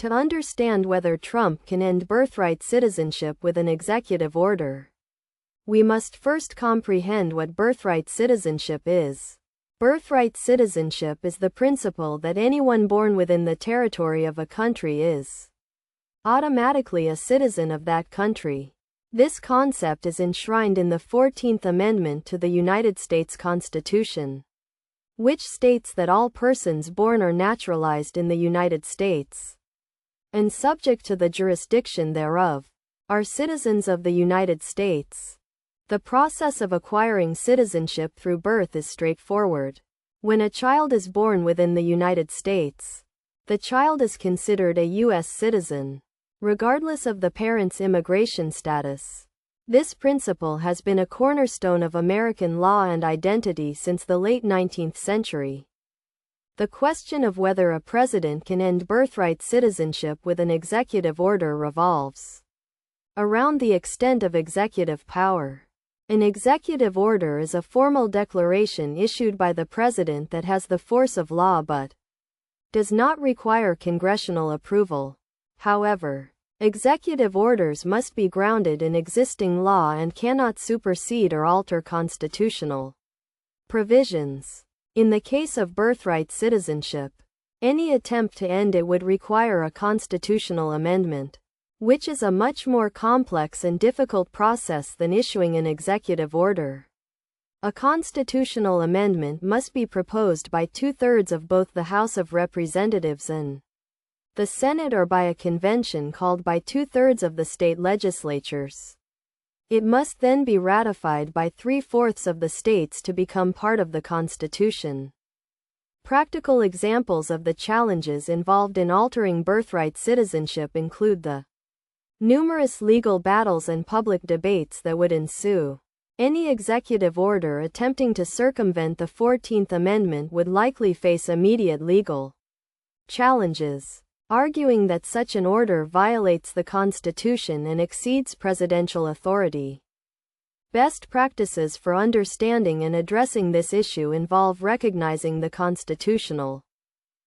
To understand whether Trump can end birthright citizenship with an executive order, we must first comprehend what birthright citizenship is. Birthright citizenship is the principle that anyone born within the territory of a country is automatically a citizen of that country. This concept is enshrined in the 14th Amendment to the United States Constitution, which states that all persons born or naturalized in the United States, and subject to the jurisdiction thereof, are citizens of the United States. The process of acquiring citizenship through birth is straightforward. When a child is born within the United States, the child is considered a U.S. citizen, regardless of the parent's immigration status. This principle has been a cornerstone of American law and identity since the late 19th century. The question of whether a president can end birthright citizenship with an executive order revolves around the extent of executive power. An executive order is a formal declaration issued by the president that has the force of law but does not require congressional approval. However, executive orders must be grounded in existing law and cannot supersede or alter constitutional provisions. In the case of birthright citizenship, any attempt to end it would require a constitutional amendment, which is a much more complex and difficult process than issuing an executive order. A constitutional amendment must be proposed by 2/3 of both the House of Representatives and the Senate, or by a convention called by 2/3 of the state legislatures. It must then be ratified by 3/4 of the states to become part of the Constitution. Practical examples of the challenges involved in altering birthright citizenship include the numerous legal battles and public debates that would ensue. Any executive order attempting to circumvent the 14th Amendment would likely face immediate legal challenges, arguing that such an order violates the Constitution and exceeds presidential authority. Best practices for understanding and addressing this issue involve recognizing the constitutional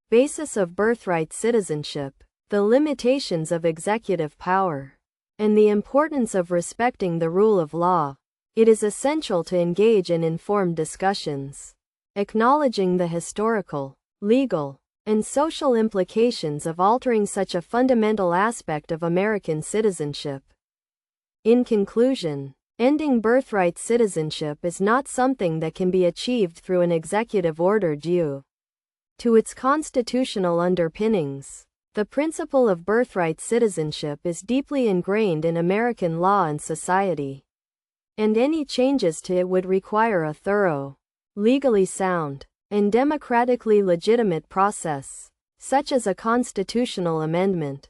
basis of birthright citizenship, the limitations of executive power, and the importance of respecting the rule of law. It is essential to engage in informed discussions, acknowledging the historical, legal, and social implications of altering such a fundamental aspect of American citizenship. In conclusion, ending birthright citizenship is not something that can be achieved through an executive order due to its constitutional underpinnings. The principle of birthright citizenship is deeply ingrained in American law and society, and any changes to it would require a thorough, legally sound, and democratically legitimate process, such as a constitutional amendment.